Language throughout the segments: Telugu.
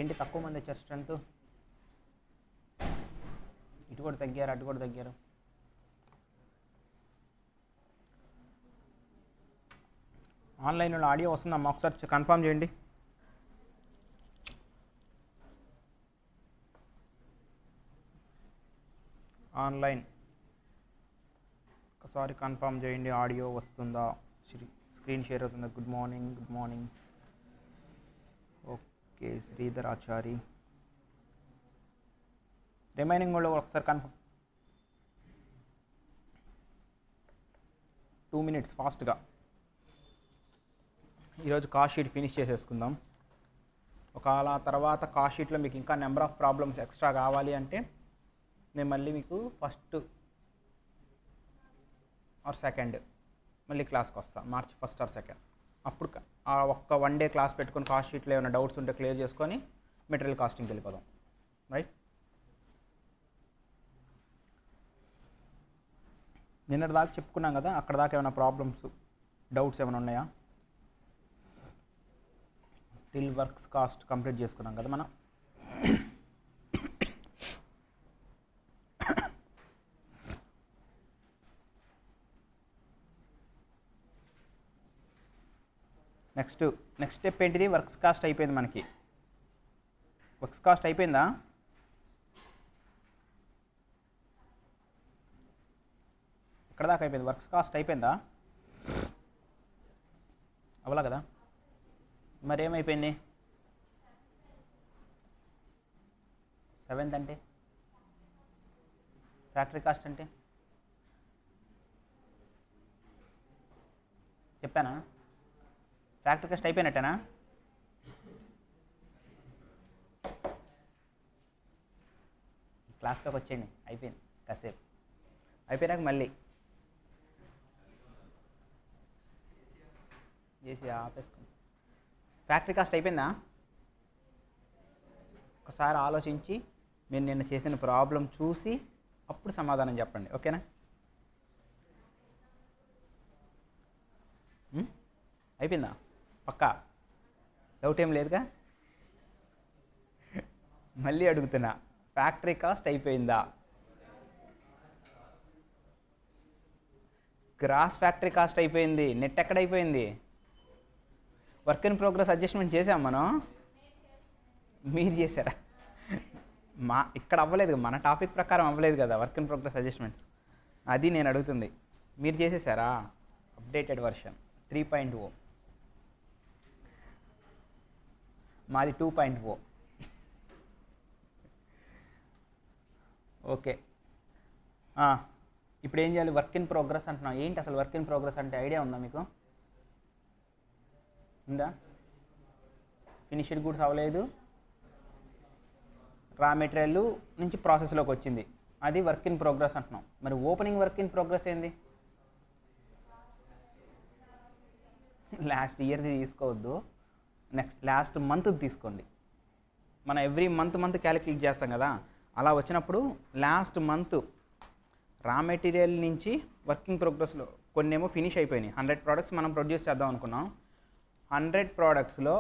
ఏంటి తక్కువ మంది వచ్చారు స్ట్రెంత్? ఇటు కూడా తగ్గారు, అటు కూడా తగ్గారు. ఆన్లైన్లో ఆడియో వస్తుందమ్మా, ఒకసారి కన్ఫర్మ్ చేయండి. ఆన్లైన్ ఒకసారి కన్ఫర్మ్ చేయండి, ఆడియో వస్తుందా, స్క్రీన్ షేర్ అవుతుందా? Good morning, good morning. Okay, Sridhar Achari. Remaining వాళ్ళు ఒకసారి కన్ఫర్మ్. 2 minutes ఫాస్ట్గా. ఈరోజు కాస్ట్ షీట్ ఫినిష్ చేసేసుకుందాం. ఒకవేళ తర్వాత కాస్ట్ షీట్లో మీకు ఇంకా నెంబర్ ఆఫ్ ప్రాబ్లమ్స్ ఎక్స్ట్రా కావాలి అంటే నేను మళ్ళీ మీకు ఫస్ట్ ఆర్ సెకండ్ మళ్ళీ క్లాస్కి వస్తాను, మార్చ్ 1st or 2nd. అప్పుడు ఆ ఒక్క 1 day క్లాస్ పెట్టుకొని కాస్ట్ షీట్లో ఏమైనా డౌట్స్ ఉంటే క్లియర్ చేసుకొని మెటీరియల్ కాస్టింగ్కి వెళ్ళిపోదాం. రైట్, నిన్నటి దాకా చెప్పుకున్నాం కదా, అక్కడ దాకా ఏమైనా ప్రాబ్లమ్స్ డౌట్స్ ఏమైనా ఉన్నాయా? టిల్ వర్క్స్ కాస్ట్ కంప్లీట్ చేసుకున్నాం కదా మనం. నెక్స్ట్ స్టెప్ ఏంటిది? వర్క్స్ కాస్ట్ అయిపోయింది మనకి. వర్క్స్ కాస్ట్ అయిపోయిందా? ఎక్కడ దాకా అయిపోయింది? వర్క్స్ కాస్ట్ అయిపోయిందా? అవలా కదా, మరి ఏమైపోయింది? 7th అంటే ఫ్యాక్టరీ కాస్ట్ అంటే చెప్పానా? Factory cost అయిపోయినట్టేనా? క్లాస్లోకి వచ్చేయండి, అయిపోయింది. కాసేపు అయిపోయినాక మళ్ళీ చేసి ఆపేసుకోండి. ఫ్యాక్టరీ కాస్ట్ అయిపోయిందా? ఒకసారి ఆలోచించి మీరు నిన్న చేసిన ప్రాబ్లం చూసి అప్పుడు సమాధానం చెప్పండి, ఓకేనా? అయిపోయిందా? పక్కా డౌట్ ఏం లేదుగా? మళ్ళీ అడుగుతున్నా, ఫ్యాక్టరీ కాస్ట్ అయిపోయిందా? గ్రాస్ ఫ్యాక్టరీ కాస్ట్ అయిపోయింది. నెట్ ఎక్కడ అయిపోయింది? వర్క్ ఇన్ ప్రోగ్రెస్ అడ్జస్ట్మెంట్ చేసాం మనం. మీరు చేశారా? ఇక్కడ అవ్వలేదు, మన టాపిక్ ప్రకారం అవ్వలేదు కదా వర్క్ ఇన్ ప్రోగ్రెస్ అడ్జస్ట్మెంట్స్. అది నేను అడుగుతుంది. మీరు చేసేసారా? అప్డేటెడ్ వర్షన్ 3.0, మాది 2.0. ఓకే, ఇప్పుడు ఏం చేయాలి? వర్క్ ఇన్ ప్రోగ్రెస్ అంటున్నాం. ఏంటి అసలు వర్క్ ఇన్ ప్రోగ్రెస్ అంటే? ఐడియా ఉందా మీకు? ఉందా? ఫినిష్డ్ గూడ్స్ అవ్వలేదు, రా మెటీరియల్ నుంచి ప్రాసెస్లోకి వచ్చింది, అది వర్క్ ఇన్ ప్రోగ్రెస్ అంటున్నాం. మరి ఓపెనింగ్ వర్క్ ఇన్ ప్రోగ్రెస్ ఏంది? లాస్ట్ ఇయర్ది తీసుకోవద్దు, లాస్ట్ మంత్ తీసుకోండి. మనం ఎవ్రీ మంత్ క్యాలిక్యులేట్ చేస్తాం కదా, అలా వచ్చినప్పుడు లాస్ట్ మంత్ రా మెటీరియల్ నుంచి వర్కింగ్ ప్రోగ్రెస్లో కొన్ని ఏమో ఫినిష్ అయిపోయినాయి. 100 products మనం ప్రొడ్యూస్ చేద్దాం అనుకున్నాం. 100 productsలో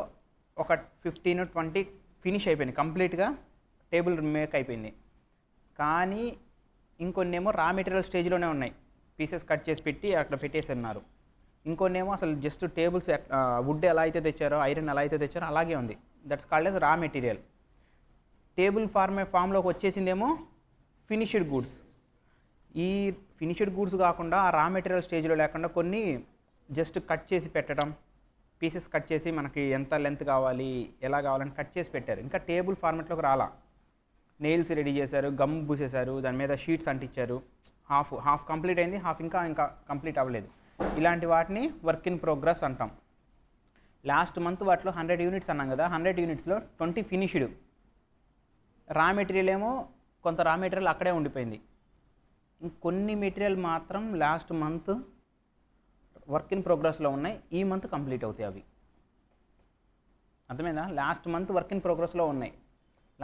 ఒక 15-20 ఫినిష్ అయిపోయినాయి, కంప్లీట్గా టేబుల్ మేక్ అయిపోయింది. కానీ ఇంకొన్ని ఏమో రా మెటీరియల్ స్టేజ్లోనే ఉన్నాయి, పీసెస్ కట్ చేసి పెట్టి అక్కడ పెట్టేసి ఉన్నారు. ఇంకొన్ని ఏమో అసలు జస్ట్ టేబుల్స్, వుడ్ ఎలా అయితే తెచ్చారో, ఐరన్ ఎలా అయితే తెచ్చారో అలాగే ఉంది. That's called as raw material. Table ఫామ్లోకి వచ్చేసిందేమో ఫినిష్డ్ గూడ్స్. ఈ ఫినిష్డ్ గూడ్స్ కాకుండా ఆ రా మెటీరియల్ స్టేజ్లో లేకుండా కొన్ని జస్ట్ కట్ చేసి పెట్టడం, పీసెస్ కట్ చేసి మనకి ఎంత లెంత్ కావాలి, ఎలా కావాలని కట్ చేసి పెట్టారు. ఇంకా టేబుల్ ఫార్మెట్లోకి రాలా. నెయిల్స్ రెడీ చేశారు, గమ్ పూసేశారు, దాని మీద షీట్స్ అంటించారు. హాఫ్ కంప్లీట్ అయింది, హాఫ్ ఇంకా కంప్లీట్ అవ్వలేదు. ఇలాంటి వాటిని వర్క్ ఇన్ ప్రోగ్రెస్ అంటాం. లాస్ట్ మంత్ వాటిలో 100 units అన్నాం కదా, 100 unitsలో 20 ఫినిష్డ్. రా మెటీరియల్ ఏమో కొంత రా మెటీరియల్ అక్కడే ఉండిపోయింది. ఇంకొన్ని మెటీరియల్ మాత్రం లాస్ట్ మంత్ వర్క్ ఇన్ ప్రోగ్రెస్లో ఉన్నాయి, ఈ మంత్ కంప్లీట్ అవుతాయి అవి. అర్థమైందా? లాస్ట్ మంత్ వర్క్ ఇన్ ప్రోగ్రెస్లో ఉన్నాయి.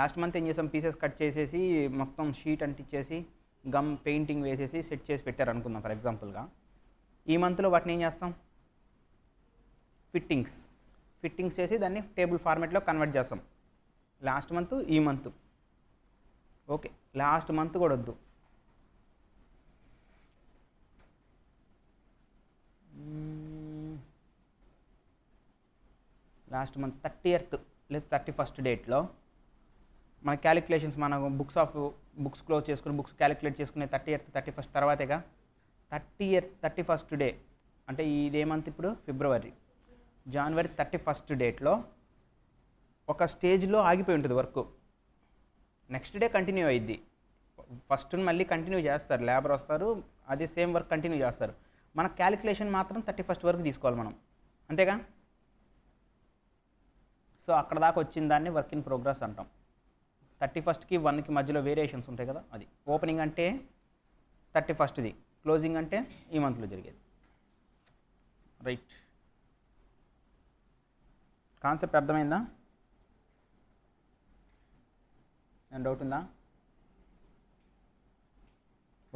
లాస్ట్ మంత్ ఏం చేసాం? పీసెస్ కట్ చేసేసి మొత్తం షీట్ అంటించేసి గమ్ పెయింటింగ్ వేసేసి సెట్ చేసి పెట్టారు అనుకుందాం ఫర్ ఎగ్జాంపుల్గా. ఈ మంత్లో వాటిని ఏం చేస్తాం? ఫిట్టింగ్స్ చేసి దాన్ని టేబుల్ ఫార్మెట్లో కన్వర్ట్ చేస్తాం. లాస్ట్ మంత్ ఈ మంత్. ఓకే, లాస్ట్ మంత్ కూడా వద్దు. లాస్ట్ మంత్ 30th లేదా 31st డేట్లో మన క్యాలిక్యులేషన్స్ మన బుక్స్ క్లోజ్ చేసుకుని బుక్స్ క్యాలిక్యులేట్ చేసుకునే 30th 31st తర్వాతేగా. 31st డే అంటే ఇదే మంత్ ఇప్పుడు ఫిబ్రవరి. జనవరి 31st డేట్లో ఒక స్టేజ్లో ఆగిపోయి ఉంటుంది వర్క్. నెక్స్ట్ డే కంటిన్యూ అయ్యిద్ది. ఫస్ట్ మళ్ళీ కంటిన్యూ చేస్తారు, లేబర్ వస్తారు, అదే సేమ్ వర్క్ కంటిన్యూ చేస్తారు. మన క్యాలిక్యులేషన్ మాత్రం 31st వరకు తీసుకోవాలి మనం, అంతేగా. సో అక్కడ దాకా వచ్చిన దాన్ని వర్క్ ఇన్ ప్రోగ్రెస్ అంటాం. 31st 1 మధ్యలో వేరియేషన్స్ ఉంటాయి కదా, అది. ఓపెనింగ్ అంటే 31st, క్లోజింగ్ అంటే ఈ మంత్లో జరిగేది. రైట్, కాన్సెప్ట్ అర్థమైందా? ఏం డౌట్ ఉందా?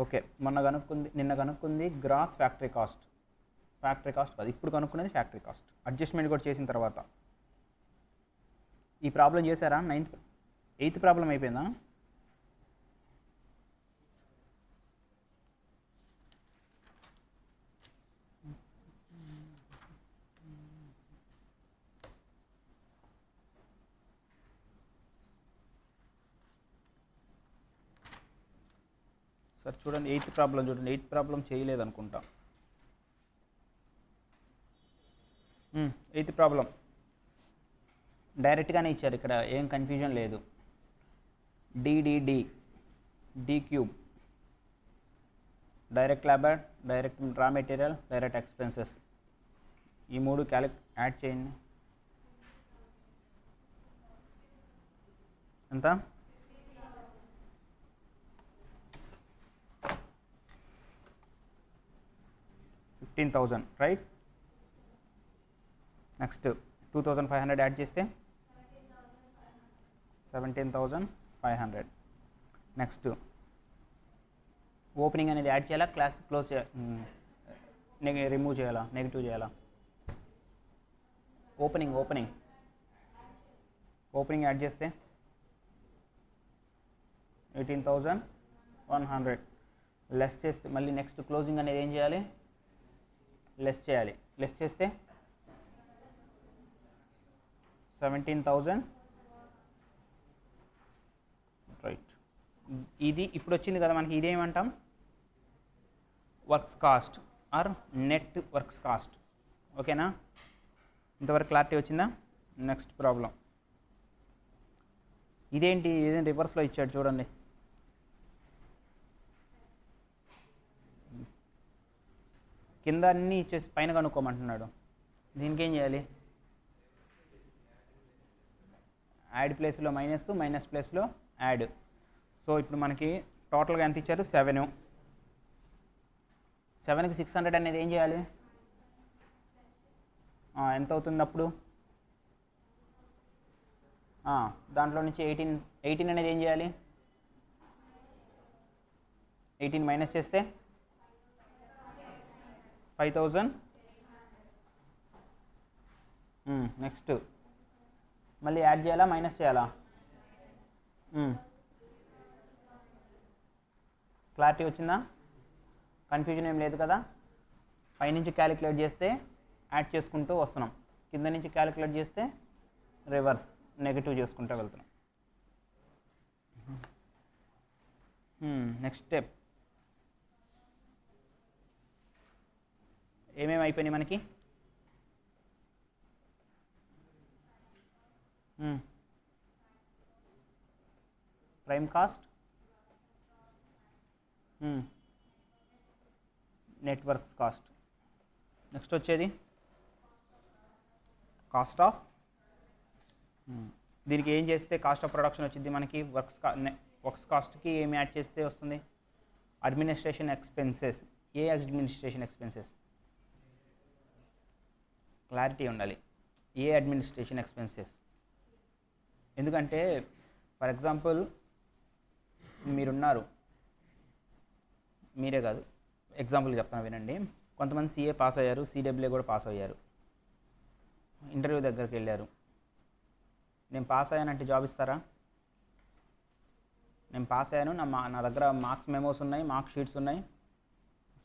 ఓకే, నిన్న కనుక్కుంది gross factory cost. Factory cost కాదు, ఇప్పుడు కనుక్కునేది ఫ్యాక్టరీ కాస్ట్. అడ్జస్ట్మెంట్ కూడా చేసిన తర్వాత. ఈ ప్రాబ్లం చేశారా? 8th ప్రాబ్లం అయిపోయిందా? సార్ చూడండి, 8th ప్రాబ్లం చూడండి. 8th ప్రాబ్లం చేయలేదు అనుకుంటా. 8th ప్రాబ్లం డైరెక్ట్గానే ఇచ్చారు, ఇక్కడ ఏం కన్ఫ్యూజన్ లేదు. D cube, direct labour, direct raw material, direct expenses, ఈ 3 యాడ్ చేయండి. ఎంత? 15,000, రైట్. నెక్స్ట్ 2,500 యాడ్ చేస్తే 17,500. నెక్స్ట్ ఓపెనింగ్ అనేది యాడ్ చేయాలా, క్లాస్ క్లోజ్ రిమూవ్ చేయాలా, నెగిటివ్ చేయాలా? ఓపెనింగ్ యాడ్ చేస్తే 18,100. లెస్ చేస్తే మళ్ళీ నెక్స్ట్ క్లోజింగ్ అనేది ఏం చేయాలి? లెస్ చేయాలి. లెస్ చేస్తే 17,000, రైట్. ఇది ఇప్పుడు వచ్చింది కదా మనకి, ఇదేమంటాం? Works cost or net works cost. ఓకేనా? ఇంతవరకు క్లారిటీ వచ్చిందా? నెక్స్ట్ ప్రాబ్లం ఇదేంటి రివర్స్లో ఇచ్చాడు చూడండి. కింద అన్నీ ఇచ్చేసి పైన కనుక్కోమంటున్నాడు. దీనికి ఏం చేయాలి? యాడ్ ప్లేస్లో మైనస్, మైనస్ ప్లేస్లో యాడ్. సో ఇప్పుడు మనకి టోటల్గా ఎంత ఇచ్చారు? 7. 7కి 600 అనేది ఏం చేయాలి? ఎంత అవుతుంది అప్పుడు? దాంట్లో నుంచి 18 అనేది ఏం చేయాలి? 18 మైనస్ చేస్తే 5,000. నెక్స్ట్ మళ్ళీ యాడ్ చేయాలా, మైనస్ చేయాలా? క్లారిటీ వచ్చిందా? కన్ఫ్యూజన్ ఏం లేదు కదా? పైనుంచి క్యాలిక్యులేట్ చేస్తే యాడ్ చేసుకుంటూ వస్తున్నాం, కింద నుంచి క్యాలిక్యులేట్ చేస్తే రివర్స్ నెగిటివ్ చేసుకుంటూ వెళ్తున్నాం. నెక్స్ట్ స్టెప్ ఏమేమి అయిపోయినాయి మనకి? Prime cost, networks cost. Next వచ్చేది కాస్ట్ ఆఫ్. దీనికి ఏం చేస్తే కాస్ట్ ఆఫ్ ప్రొడక్షన్ వచ్చింది మనకి? వర్క్స్ కాస్ట్కి ఏమి యాడ్ చేస్తే వస్తుంది? Administration expenses. ఏ అడ్మినిస్ట్రేషన్ ఎక్స్పెన్సెస్? క్లారిటీ ఉండాలి. ఏ అడ్మినిస్ట్రేషన్ ఎక్స్పెన్సెస్? ఎందుకంటే ఫర్ ఎగ్జాంపుల్ మీరే కాదు, ఎగ్జాంపుల్ చెప్తాను వినండి. కొంతమంది CA పాస్ అయ్యారు, CWA కూడా పాస్ అయ్యారు. ఇంటర్వ్యూ దగ్గరికి వెళ్ళారు. నేను పాస్ అయ్యానంటే జాబ్ ఇస్తారా? నేను పాస్ అయ్యాను, నా దగ్గర మార్క్స్ మెమోస్ ఉన్నాయి, మార్క్ షీట్స్ ఉన్నాయి,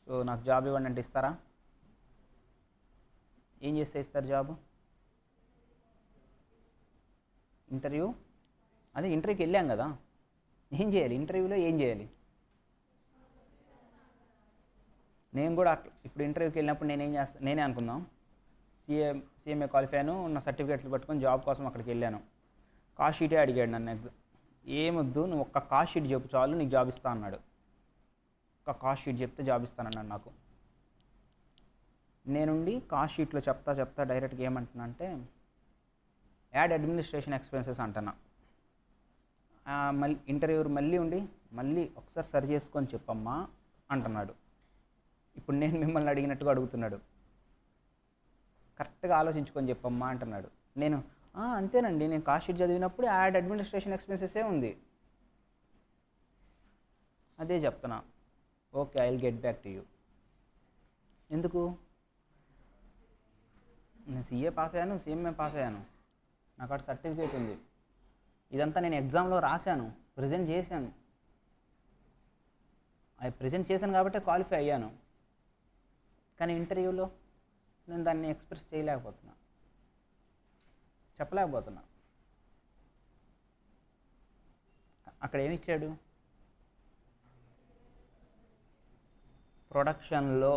సో నాకు జాబ్ ఇవ్వండి అంటే ఇస్తారా? ఏం చేస్తే ఇస్తారు జాబ్? ఇంటర్వ్యూ, అదే ఇంటర్వ్యూకి వెళ్ళాం కదా, ఏం చేయాలి ఇంటర్వ్యూలో, ఏం చేయాలి? నేను కూడా ఇప్పుడు ఇంటర్వ్యూకి వెళ్ళినప్పుడు నేనేం చేస్తాను, నేనే అనుకుందాం, సీఎంఏ క్వాలిఫై అయ్యాను, నా సర్టిఫికేట్లు పట్టుకొని జాబ్ కోసం అక్కడికి వెళ్ళాను. కాస్ట్ షీటే అడిగాడు నన్ను. ఏమొద్దు, నువ్వు ఒక్క కాస్ట్ షీట్ చెప్పు చాలు, నీకు జాబ్ ఇస్తా అన్నాడు. ఒక్క కాస్ట్ షీట్ చెప్తే జాబ్ ఇస్తానన్నాడు నాకు. నేనుండి కాస్ట్ షీట్లో చెప్తా డైరెక్ట్గా ఏమంటున్నా అంటే యాడ్ అడ్మినిస్ట్రేషన్ ఎక్స్పెన్సెస్ అంటున్నా. మళ్ళీ ఇంటర్వ్యూర్ మళ్ళీ ఒకసారి సరి చేసుకొని చెప్పమ్మా అంటున్నాడు. ఇప్పుడు నేను మిమ్మల్ని అడిగినట్టుగా అడుగుతున్నాడు. కరెక్ట్గా ఆలోచించుకొని చెప్పమ్మా అంటున్నాడు. నేను అంతేనండి, నేను కాస్ట్ షీట్ చదివినప్పుడు యాడ్ అడ్మినిస్ట్రేషన్ ఎక్స్పెన్సెసే ఉంది, అదే చెప్తున్నా. Okay, I will get back to you. ఎందుకు? నేను సీఏ పాస్ అయ్యాను, సీఎంఏ పాస్ అయ్యాను, నాకు అక్కడ సర్టిఫికేట్ ఉంది, ఇదంతా నేను ఎగ్జామ్లో రాశాను, ప్రజెంట్ చేశాను. అది ప్రజెంట్ చేశాను కాబట్టి క్వాలిఫై అయ్యాను. కానీ ఇంటర్వ్యూలో నేను దాన్ని ఎక్స్ప్రెస్ చేయలేకపోతున్నా, చెప్పలేకపోతున్నా. అక్కడ ఏమి ఇచ్చాడు? ప్రొడక్షన్లో,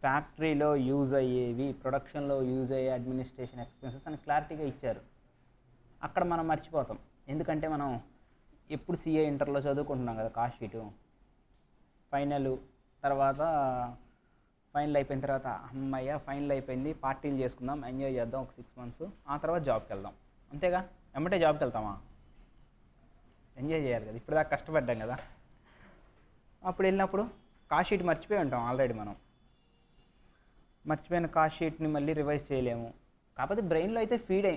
ఫ్యాక్టరీలో యూజ్ అయ్యేవి, ప్రొడక్షన్లో యూజ్ అయ్యే అడ్మినిస్ట్రేషన్ ఎక్స్పెన్సెస్ అని క్లారిటీగా ఇచ్చారు. అక్కడ మనం మర్చిపోతాం, ఎందుకంటే మనం ఎప్పుడు సీఏ ఇంటర్లో చదువుకుంటున్నాం కదా కాస్ట్ షీటు. ఫైనల్ అయిపోయిన తర్వాత అమ్మయ్య ఫైనల్ అయిపోయింది, పార్టీలు చేసుకుందాం, ఎంజాయ్ చేద్దాం ఒక 6 months, ఆ తర్వాత జాబ్కి వెళ్దాం, అంతేగా. ఎమ్మటే జాబ్కి వెళ్తామా? ఎంజాయ్ చేయాలి కదా, ఇప్పుడు దాకా కష్టపడ్డాం కదా. అప్పుడు వెళ్ళినప్పుడు కాస్ట్ షీట్ మర్చిపోయి ఉంటాం ఆల్రెడీ. మనం మర్చిపోయిన కాస్ట్ షీట్ని మళ్ళీ రివైజ్ చేయలేము. కాకపోతే బ్రెయిన్లో అయితే ఫీడ్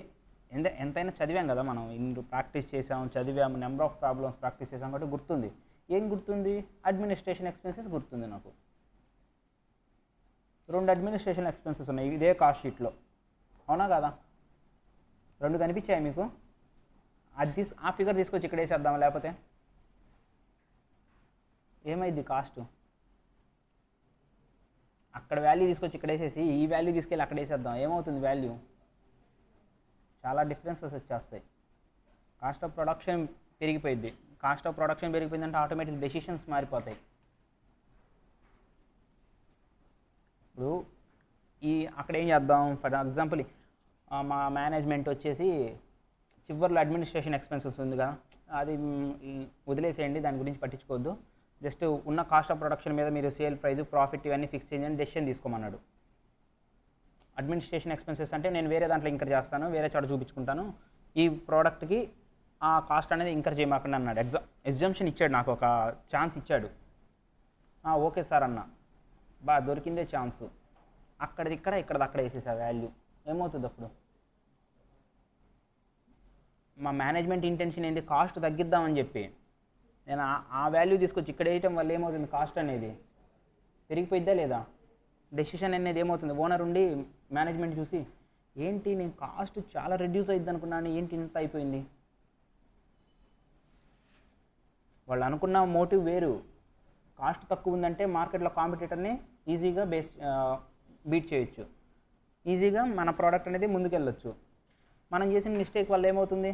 ఎంతైనా చదివాం కదా మనం, ఇన్ని ప్రాక్టీస్ చేసాము, చదివాము, నెంబర్ ఆఫ్ ప్రాబ్లమ్స్ ప్రాక్టీస్ చేసాం కాబట్టి గుర్తుంది. ఏం గుర్తుంది? అడ్మినిస్ట్రేషన్ ఎక్స్పెన్సెస్ గుర్తుంది నాకు. 2 అడ్మినిస్ట్రేషన్ ఎక్స్పెన్సెస్ ఉన్నాయి ఇదే కాస్ట్ షీట్లో, అవునా కదా? 2 కనిపించాయి మీకు? ఆ ఫిగర్ తీసుకొచ్చి ఇక్కడ వేసేద్దాం, లేకపోతే ఏమైంది కాస్ట్? అక్కడ వాల్యూ తీసుకొచ్చి ఇక్కడ వేసేసి ఈ వాల్యూ తీసుకెళ్ళి అక్కడ వేసేద్దాం, ఏమవుతుంది వాల్యూ? చాలా డిఫరెన్సెస్ వచ్చేస్తాయి. కాస్ట్ ఆఫ్ ప్రొడక్షన్ పెరిగిపోయింది. కాస్ట్ ఆఫ్ ప్రొడక్షన్ పెరిగిపోయిందంటే ఆటోమేటిక్ డెసిషన్స్ మారిపోతాయి. ఇప్పుడు అక్కడ ఏం చేద్దాం, ఫర్ ఎగ్జాంపుల్ మా మేనేజ్మెంట్ వచ్చేసి చివరిలో అడ్మినిస్ట్రేషన్ ఎక్స్పెన్సెస్ ఉంది కదా, అది వదిలేసేయండి, దాని గురించి పట్టించుకోవద్దు, జస్ట్ ఉన్న కాస్ట్ ఆఫ్ ప్రొడక్షన్ మీద మీరు సేల్ ప్రైస్, ప్రాఫిట్ ఇవన్నీ ఫిక్స్ చేయండి, డెసిషన్ తీసుకోమన్నాడు. అడ్మినిస్ట్రేషన్ ఎక్స్పెన్సెస్ అంటే నేను వేరే దాంట్లో ఇంకర్ చేస్తాను, వేరే చోట చూపించుకుంటాను, ఈ ప్రోడక్ట్కి ఆ కాస్ట్ అనేది ఇంకర్ చేయమాకండి అన్నాడు. ఎగ్జామ్షన్ ఇచ్చాడు, నాకు ఒక ఛాన్స్ ఇచ్చాడు. ఓకే సార్ అన్న, దొరికిందే ఛాన్స్. ఇక్కడది అక్కడ వేసేసా వాల్యూ. ఏమవుతుంది అప్పుడు? మా మేనేజ్మెంట్ ఇంటెన్షన్ ఏంది, కాస్ట్ తగ్గిద్దామని చెప్పి. నేను ఆ వాల్యూ తీసుకొచ్చి ఇక్కడ వేయటం వల్ల ఏమవుతుంది, కాస్ట్ అనేది పెరిగిపోయిద్దా లేదా? డెసిషన్ అనేది ఏమవుతుంది, ఓనర్ ఉండి మేనేజ్మెంట్ చూసి ఏంటి నేను కాస్ట్ చాలా రెడ్యూస్ అయిద్ది అనుకున్నాను, ఏంటి ఇంత అయిపోయింది? వాళ్ళు అనుకున్న మోటివ్ వేరు. కాస్ట్ తక్కువ ఉందంటే మార్కెట్లో కాంపిటీటర్ని ఈజీగా బీట్ చేయొచ్చు, ఈజీగా మన ప్రోడక్ట్ అనేది ముందుకెళ్ళొచ్చు. మనం చేసిన మిస్టేక్ వల్ల ఏమవుతుంది,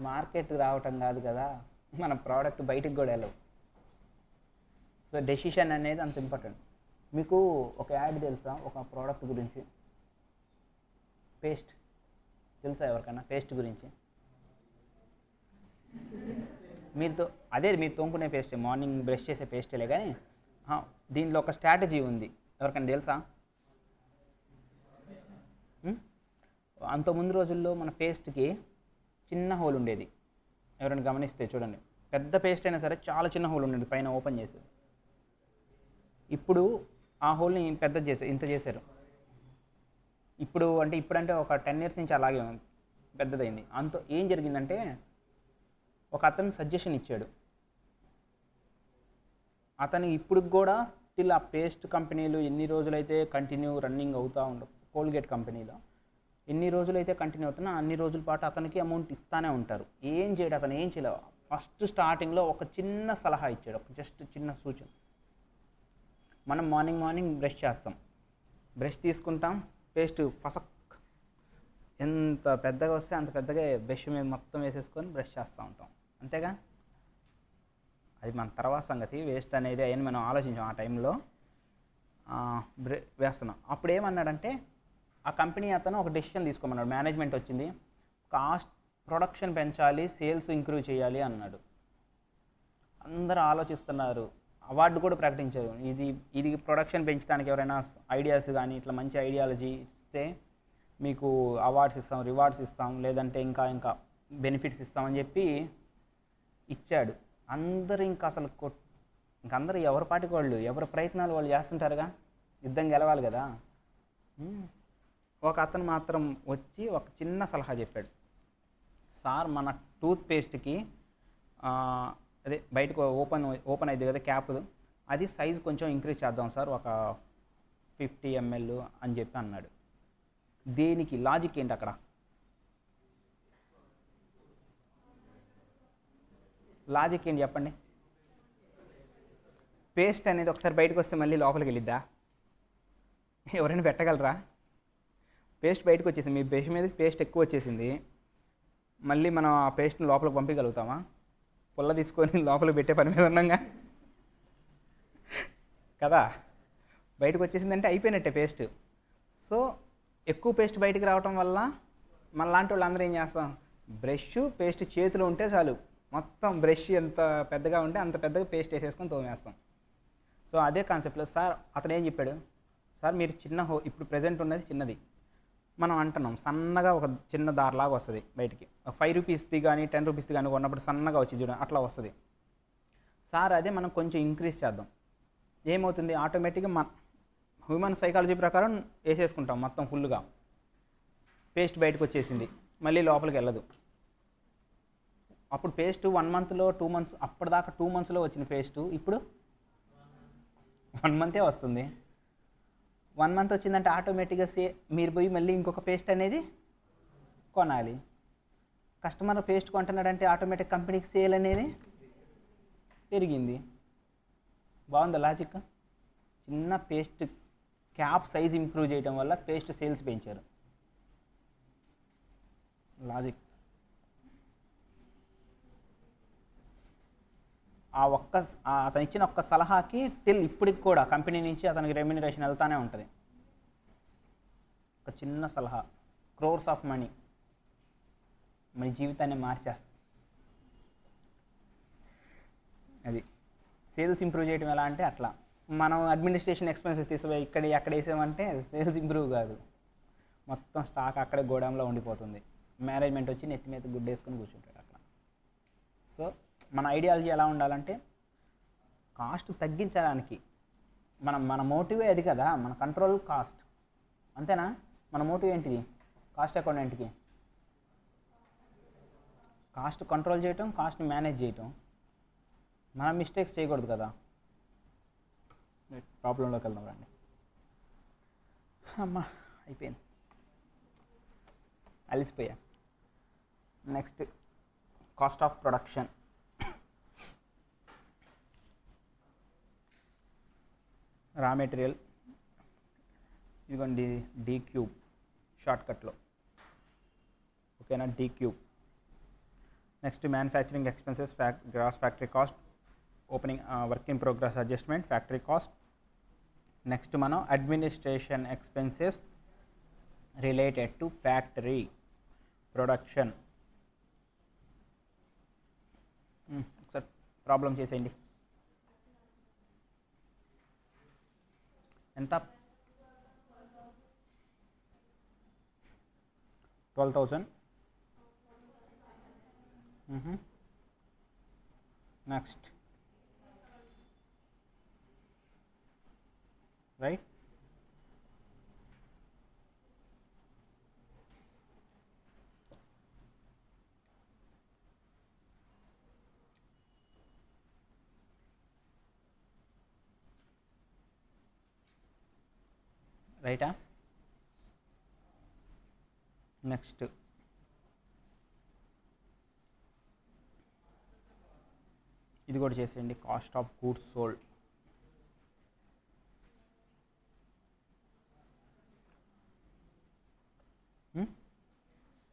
మార్కెట్ రావటం కాదు కదా, మన ప్రోడక్ట్ బయటికి కూడా వెళ్ళవు. సో డెసిషన్ అనేది అంత ఇంపార్టెంట్. మీకు ఒక యాడ్ తెలుసా ఒక ప్రోడక్ట్ గురించి? పేస్ట్ తెలుసా ఎవరికైనా పేస్ట్ గురించి? మీరు తోముకునే పేస్టే, మార్నింగ్ బ్రష్ చేసే పేస్టేలే, కానీ దీనిలో ఒక స్ట్రాటజీ ఉంది, ఎవరికైనా తెలుసా? అంత ముందు రోజుల్లో మన పేస్ట్కి చిన్న హోల్ ఉండేది, ఎవరైనా గమనిస్తే చూడండి. పెద్ద పేస్ట్ అయినా సరే చాలా చిన్న హోల్ ఉండేది పైన ఓపెన్ చేసి. ఇప్పుడు ఆ హోల్ని ఇంత చేశారు. ఇప్పుడంటే ఒక 10 years నుంచి అలాగే పెద్దదైంది. ఏం జరిగిందంటే ఒక అతను సజెషన్ ఇచ్చాడు. అతను ఇప్పుడు కూడా ఆ పేస్ట్ కంపెనీలు ఎన్ని రోజులైతే కంటిన్యూ రన్నింగ్ అవుతూ ఉండవు, కోల్గేట్ కంపెనీలో ఎన్ని రోజులైతే కంటిన్యూ అవుతున్నా అన్ని రోజుల పాటు అతనికి అమౌంట్ ఇస్తానే ఉంటారు. ఏం చేయడు, అతను ఏం చేయలేవు. ఫస్ట్ స్టార్టింగ్లో ఒక చిన్న సలహా ఇచ్చాడు, ఒక జస్ట్ చిన్న సూచన. మనం మార్నింగ్ బ్రష్ చేస్తాం, బ్రష్ తీసుకుంటాం, పేస్ట్ ఫసక్ ఎంత పెద్దగా వస్తే అంత పెద్దగా బ్రష్ మీద మొత్తం వేసేసుకొని బ్రష్ చేస్తూ ఉంటాం, అంతేగా. అది మన తర్వాత సంగతి. వేస్ట్ అనేది అయ్యని మనం ఆలోచించాం ఆ టైంలో. వేస్తున్నాం. అప్పుడు ఏమన్నాడంటే ఆ కంపెనీ అతను ఒక డెసిషన్ తీసుకోమన్నాడు. మేనేజ్మెంట్ వచ్చింది, ప్రొడక్షన్ పెంచాలి, సేల్స్ ఇంక్రీవ్ చేయాలి అన్నాడు. అందరూ ఆలోచిస్తున్నారు. అవార్డు కూడా ప్రకటించారు. ఇది ప్రొడక్షన్ పెంచడానికి ఎవరైనా ఐడియాస్ కానీ ఇట్లా మంచి ఐడియాలజీ ఇస్తే మీకు అవార్డ్స్ ఇస్తాం, రివార్డ్స్ ఇస్తాం, లేదంటే ఇంకా బెనిఫిట్స్ ఇస్తామని చెప్పి ఇచ్చాడు. అందరూ ఇంకా అసలు ఇంక అందరూ ఎవరి పాటికి వాళ్ళు ఎవరి ప్రయత్నాలు వాళ్ళు చేస్తుంటారుగా, యుద్ధం గెలవాలి కదా. ఒక అతను మాత్రం వచ్చి ఒక చిన్న సలహా చెప్పాడు. సార్, మన టూత్ పేస్ట్కి అదే బయటకు ఓపెన్ అయింది కదా క్యాప్, అది సైజు కొంచెం ఇంక్రీజ్ చేద్దాం సార్, ఒక 50 ml అని చెప్పి అన్నాడు. దేనికి లాజిక్ ఏంటి అక్కడ? లాజిక్ ఏంటి చెప్పండి? పేస్ట్ అనేది ఒకసారి బయటకు వస్తే మళ్ళీ లోపలికి వెళ్ళిద్దా? ఎవరైనా పెట్టగలరా? పేస్ట్ బయటకు వచ్చేసింది, మీ బ్రష్ మీద పేస్ట్ ఎక్కువ వచ్చేసింది, మళ్ళీ మనం ఆ పేస్ట్ని లోపలికి పంపించగలుగుతామా? పుల్ల తీసుకొని లోపలికి పెట్టే పని మీద ఉన్నాగా కదా. బయటకు వచ్చేసిందంటే అయిపోయినట్టే పేస్ట్. సో ఎక్కువ పేస్ట్ బయటికి రావటం వల్ల మన లాంటి వాళ్ళు అందరూ ఏం చేస్తాం, బ్రష్ పేస్ట్ చేతిలో ఉంటే చాలు, మొత్తం బ్రష్ ఎంత పెద్దగా ఉంటే అంత పెద్దగా పేస్ట్ వేసేసుకొని తోమేస్తాం. సో అదే కాన్సెప్ట్లో సార్ అతను ఏం చెప్పాడు, సార్ మీరు ఇప్పుడు ప్రజెంట్ ఉన్నది చిన్నది, మనం అంటున్నాం సన్నగా ఒక చిన్న దారిలాగా వస్తుంది బయటికి, 5 రూపీస్ది కానీ 10 రూపీస్ది కానీ కొన్నప్పుడు సన్నగా వచ్చి చూడండి అట్లా వస్తుంది. సార్ అదే మనం కొంచెం ఇంక్రీజ్ చేద్దాం, ఏమవుతుంది, ఆటోమేటిక్గా మన హ్యూమన్ సైకాలజీ ప్రకారం వేసేసుకుంటాం మొత్తం ఫుల్గా, పేస్ట్ బయటకు వచ్చేసింది, మళ్ళీ లోపలికి వెళ్ళదు. అప్పుడు పేస్ట్ 1 మంత్లో 2 మంత్స్, అప్పటిదాకా 2 మంత్స్లో వచ్చిన పేస్టు ఇప్పుడు 1 మంతే వస్తుంది. 1 మంత్ వచ్చిందంటే ఆటోమేటిక్గా మీరు పోయి మళ్ళీ ఇంకొక పేస్ట్ అనేది కొనాలి. కస్టమర్ పేస్ట్ కొంటున్నాడంటే ఆటోమేటిక్ కంపెనీకి సేల్ అనేది పెరిగింది. బాగుందా లాజిక్? చిన్న పేస్ట్ క్యాప్ సైజ్ ఇంప్రూవ్ చేయడం వల్ల పేస్ట్ సేల్స్ పెంచారు. లాజిక్. అతను ఇచ్చిన ఒక్క సలహాకి ఇప్పటికి కూడా కంపెనీ నుంచి అతనికి రెమ్యునరేషన్ వెళ్తానే ఉంటుంది. ఒక చిన్న సలహా, క్రోర్స్ ఆఫ్ మనీ మన జీవితాన్ని మార్చేస్తుంది. అది సేల్స్ ఇంప్రూవ్ చేయడం ఎలా అంటే అట్లా. మనం అడ్మినిస్ట్రేషన్ ఎక్స్పెన్సెస్ తీసుకుపోయి ఎక్కడ వేసామంటే సేల్స్ ఇంప్రూవ్ కాదు, మొత్తం స్టాక్ అక్కడే గోడాంలో ఉండిపోతుంది. మేనేజ్మెంట్ వచ్చి నెత్తి మీద గుడ్డ వేసుకొని కూర్చుంటాడు అట్లా. సో మన ఐడియాలజీ ఎలా ఉండాలంటే కాస్ట్ తగ్గించడానికి మన మోటివే అది కదా, మన కంట్రోల్ కాస్ట్, అంతేనా? మన మోటివ్ ఏంటిది? కాస్ట్ అకౌంటెంట్కి కాస్ట్ కంట్రోల్ చేయటం, కాస్ట్ని మేనేజ్ చేయటం. మనం మిస్టేక్స్ చేయకూడదు కదా. ప్రాబ్లంలోకి వెళ్దాం రండి. అమ్మా అయిపోయింది, అలిసిపోయా. Next cost of production. Raw material ఇదిగోండి D క్యూబ్ షార్ట్కట్లో, ఓకేనా? D cube. Next manufacturing expenses, gross factory cost, opening work in progress adjustment, factory cost. Next మనం administration expenses related to factory production. ఒకసారి ప్రాబ్లం చేసేయండి. ఎంత? 12,000. Next right. రైటా? నెక్స్ట్ ఇది కూడా చేసేయండి, కాస్ట్ ఆఫ్ గూడ్స్ సోల్డ్.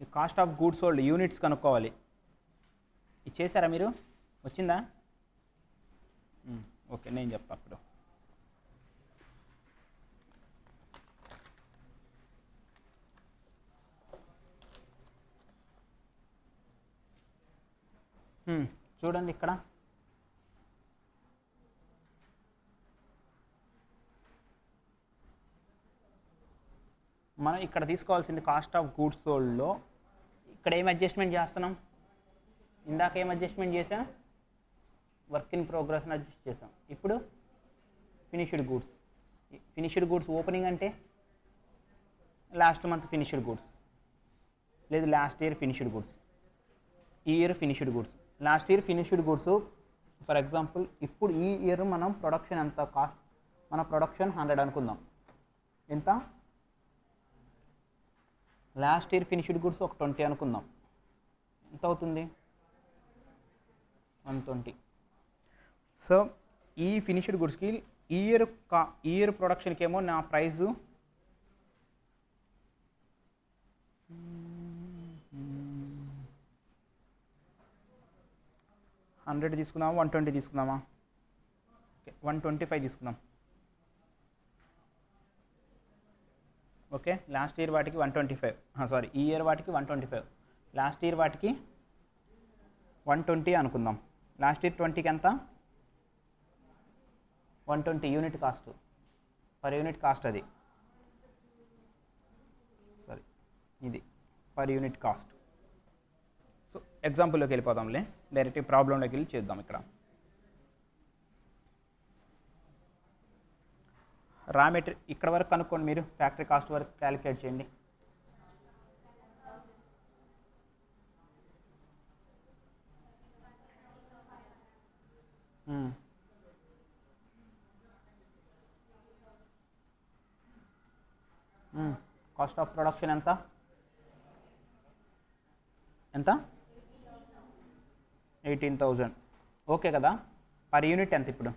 ఈ cost of goods sold units కనుక్కోవాలి. ఇది చేశారా మీరు? వచ్చిందా? ఓకే, నేను చెప్తా అప్పుడు. చూడండి ఇక్కడ మనం ఇక్కడ తీసుకోవాల్సింది కాస్ట్ ఆఫ్ గూడ్స్ సోల్డ్లో ఇక్కడ ఏం అడ్జస్ట్మెంట్ చేస్తున్నాం? ఇందాక ఏం అడ్జస్ట్మెంట్ చేసాం? వర్క్ ఇన్ ప్రోగ్రెస్ని అడ్జస్ట్ చేసాం. ఇప్పుడు finished goods. Finished goods opening అంటే లాస్ట్ మంత్ ఫినిష్డ్ గూడ్స్, లేదు లాస్ట్ ఇయర్ ఫినిష్డ్ గూడ్స్, ఈ year finished goods. Last year finished goods for example ఇప్పుడు ఈ ఇయర్ మనం ప్రొడక్షన్ ఎంత కాస్ట్, మన ప్రొడక్షన్ 100 అనుకుందాం. ఎంత? లాస్ట్ ఇయర్ ఫినిష్డ్ గూడ్స్ ఒక 20 అనుకుందాం. ఎంత అవుతుంది? 120. సో ఈ ఫినిష్డ్ గూడ్స్కి ఈ ఇయర్ ప్రొడక్షన్కి ఏమో నా ప్రైజు 100 తీసుకుందామా, 120 తీసుకుందామా? ఓకే, 125 తీసుకుందాం. ఓకే, లాస్ట్ ఇయర్ వాటికి 125, సారీ ఈ ఇయర్ వాటికి 125, లాస్ట్ ఇయర్ వాటికి 120 అనుకుందాం. లాస్ట్ ఇయర్ 20కి ఎంత? 120 unit cost, per unit cost. అది సారీ ఇది పర్ యూనిట్ కాస్ట్. సో ఎగ్జాంపుల్లోకి వెళ్ళిపోదాంలే, డైరెక్ట్ ప్రాబ్లంలోకి వెళ్ళి చేద్దాం. ఇక్కడ రా మెటీరియల్ ఇక్కడ వరకు కనుక్కోండి, మీరు ఫ్యాక్టరీ కాస్ట్ వరకు క్యాలిక్యులేట్ చేయండి. కాస్ట్ ఆఫ్ ప్రొడక్షన్ ఎంత? ఎంత? 18,000. ఓకే కదా. పర్ యూనిట్ ఎంత ఇప్పుడు?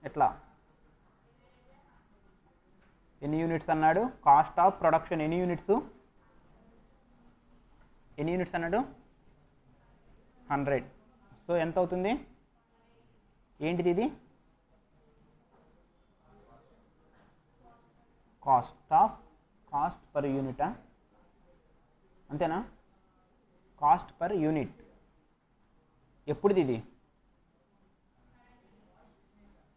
ఎట్లా? ఎన్ని యూనిట్స్ అన్నాడు? కాస్ట్ ఆఫ్ ప్రొడక్షన్ ఎన్ని యూనిట్స్ అన్నాడు? 100. సో ఎంత అవుతుంది? ఏంటిది ఇది? కాస్ట్ పర్ యూనిటా? అంతేనా? Cost per unit. ఎప్పుడుది ఇది?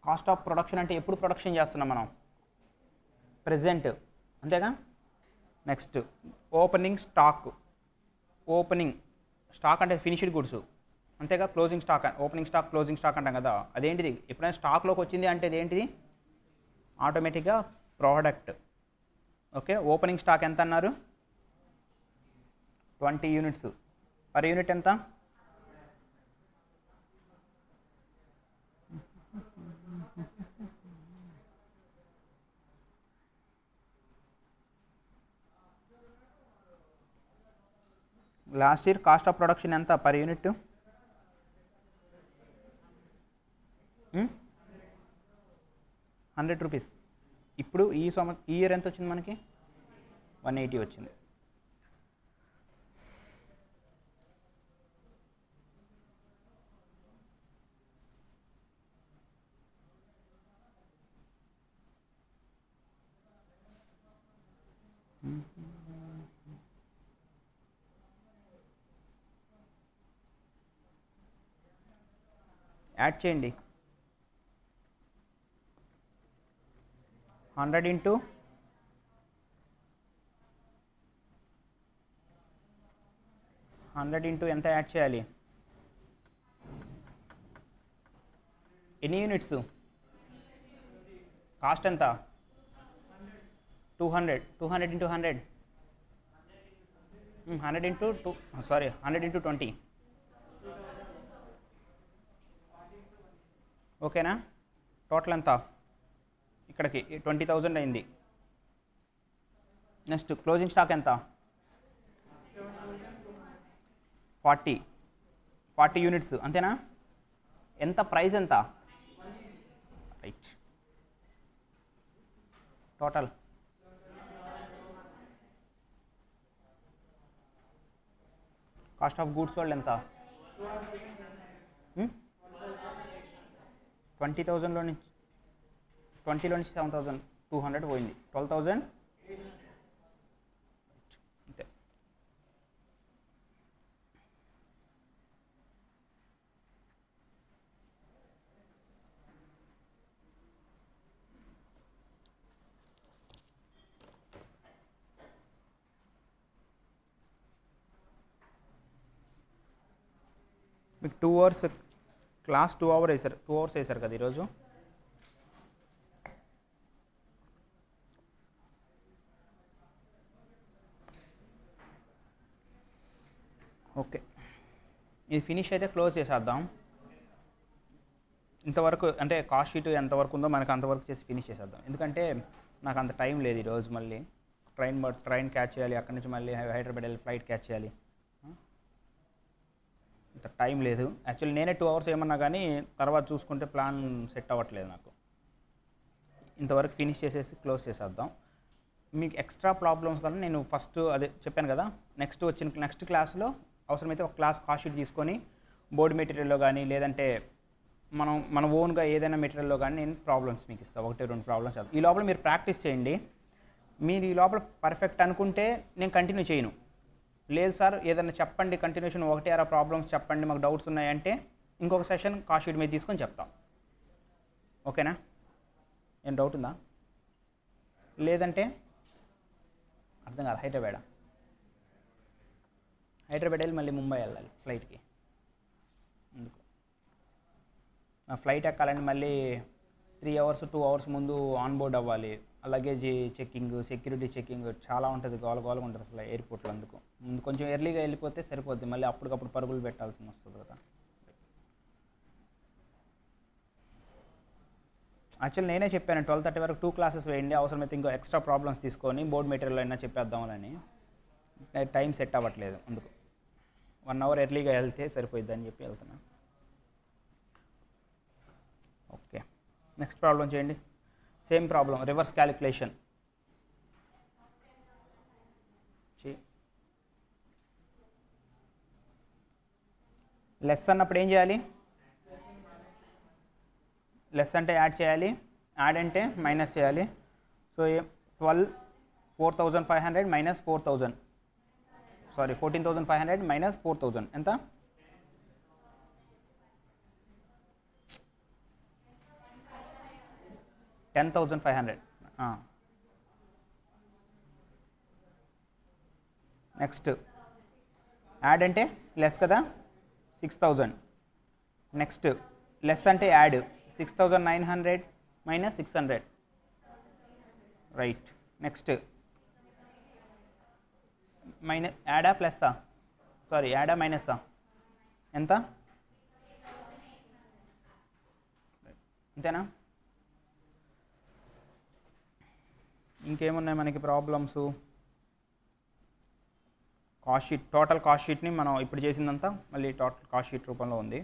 కాస్ట్ ఆఫ్ ప్రొడక్షన్ అంటే ఎప్పుడు ప్రొడక్షన్ చేస్తున్నాం మనం? ప్రెజెంట్, అంతేగా. Next opening stock. Opening stock అంటే ఫినిష్డ్ గుడ్స్, అంతేగా. Closing stock, opening stock, closing stock అంటాం కదా. అదేంటిది? ఎప్పుడైనా స్టాక్లోకి వచ్చింది అంటే అదేంటిది? ఆటోమేటిక్గా ప్రోడక్ట్. ఓకే, ఓపెనింగ్ స్టాక్ ఎంత అన్నారు? 20 యూనిట్స్. పర్ యూనిట్ ఎంత? Last year cost of production ఎంత పర్ యూనిట్? 100 రూపీస్. ఇప్పుడు ఈ ఇయర్ ఎంత వచ్చింది మనకి? 180 వచ్చింది. యాడ్ చేయండి. 100 ఇంటూ 100 ఇంటూ ఎంత యాడ్ చేయాలి? ఎన్ని యూనిట్స్? కాస్ట్ ఎంత? 200. 200 ఇంటూ 100, 100 ఇంటూ 2, సారీ 100 ఇంటూ 20. ఓకేనా? టోటల్ ఎంత? ఇక్కడికి 20,000 అయింది. నెక్స్ట్ క్లోజింగ్ స్టాక్ ఎంత? 40 యూనిట్స్ అంతేనా? ఎంత ప్రైస్ ఎంత? Right. Total cost of goods sold ఎంత? 20,000లో నుంచి 20లో నుంచి 7,200 పోయింది. 12,000 అంతే. మీకు 2 అవర్స్ క్లాస్ 2 అవర్స్ వేశారు కదా ఈరోజు. ఓకే, ఇది ఫినిష్ అయితే క్లోజ్ చేసేద్దాం. ఇంతవరకు అంటే కాస్ట్ షీట్ ఎంతవరకు ఉందో మనకు అంతవరకు చేసి ఫినిష్ చేసేద్దాం. ఎందుకంటే నాకు అంత టైం లేదు ఈరోజు. మళ్ళీ ట్రైన్ క్యాచ్ చేయాలి, అక్కడి నుంచి మళ్ళీ హైదరాబాద్ వెళ్ళి ఫ్లైట్ క్యాచ్ చేయాలి. అంత టైం లేదు. యాక్చువల్లీ నేనే 2 అవర్స్ ఏమన్నా కానీ తర్వాత చూసుకుంటే ప్లాన్ సెట్ అవ్వట్లేదు నాకు. ఇంతవరకు ఫినిష్ చేసేసి క్లోజ్ చేసేద్దాం. మీకు ఎక్స్ట్రా ప్రాబ్లమ్స్ వల్ల నేను ఫస్ట్ అదే చెప్పాను కదా, నెక్స్ట్ క్లాస్లో అవసరమైతే ఒక క్లాస్ కాస్ట్ షీట్ తీసుకొని బోర్డ్ మెటీరియల్లో కానీ లేదంటే మన ఓన్గా ఏదైనా మెటీరియల్లో కానీ నేను ప్రాబ్లమ్స్ మీకు ఇస్తాను. 1-2 ప్రాబ్లమ్స్. ఈ లోపల మీరు ప్రాక్టీస్ చేయండి. మీరు ఈ లోపల పర్ఫెక్ట్ అనుకుంటే నేను కంటిన్యూ చేయను. లేదు సార్ ఏదైనా చెప్పండి, కంటిన్యూషన్ 1-6 ప్రాబ్లమ్స్ చెప్పండి, మాకు డౌట్స్ ఉన్నాయంటే ఇంకొక సెషన్ కాస్ట్ షీట్ మీద తీసుకొని చెప్తాం. ఓకేనా? ఏం డౌట్ ఉందా? లేదంటే అర్థం కాదు. హైదరాబాద్ వెళ్ళి మళ్ళీ ముంబై వెళ్ళాలి ఫ్లైట్కి. అందుకు ఫ్లైట్ ఎక్కాలని మళ్ళీ 3 అవర్స్ 2 అవర్స్ ముందు ఆన్ బోర్డ్ అవ్వాలి. లగేజ్ చెక్కింగ్, సెక్యూరిటీ చెక్కింగ్ చాలా ఉంటుంది, గోలగోలగా ఉంటుంది అసలు ఎయిర్పోర్ట్లో. అందుకు ముందు కొంచెం ఎర్లీగా వెళ్ళిపోతే సరిపోద్ది, మళ్ళీ అప్పటికప్పుడు పరుగులు పెట్టాల్సి వస్తుంది కదా. యాక్చువల్లీ నేనే చెప్పాను 12:30 వరకు 2 క్లాసెస్ వేయండి, అవసరమైతే ఇంకో ఎక్స్ట్రా ప్రాబ్లమ్స్ తీసుకొని బోర్డ్ మెటీరియల్ అయినా చెప్పేద్దామని. టైం సెట్ అవ్వట్లేదు, అందుకు 1 అవర్ ఎర్లీగా వెళ్తే సరిపోయిద్ది అని చెప్పి వెళ్తున్నా. ఓకే, నెక్స్ట్ ప్రాబ్లం చేయండి. Same problem, reverse calculation. Less అన్నప్పుడు ఏం చేయాలి? లెస్ అంటే యాడ్ చేయాలి, యాడ్ అంటే మైనస్ చేయాలి. సో 4,500 మైనస్ 4,000, సారీ 14,500 మైనస్ 4,000 ఎంత? 10,500. నెక్స్ట్ యాడ్ అంటే లెస్ కదా, 6,000. నెక్స్ట్ లెస్ అంటే add, 6,900 minus 600. Right. Next minus యాడా ప్లస్సా, సారీ యాడా మైనస్సా ఎంత? అంతేనా? ఇంకేమున్నాయి మనకి problems? Cost sheet, total cost షీట్ని మనం ఇప్పుడు చేసిందంతా మళ్ళీ టోటల్ కాస్ట్ షీట్ రూపంలో ఉంది.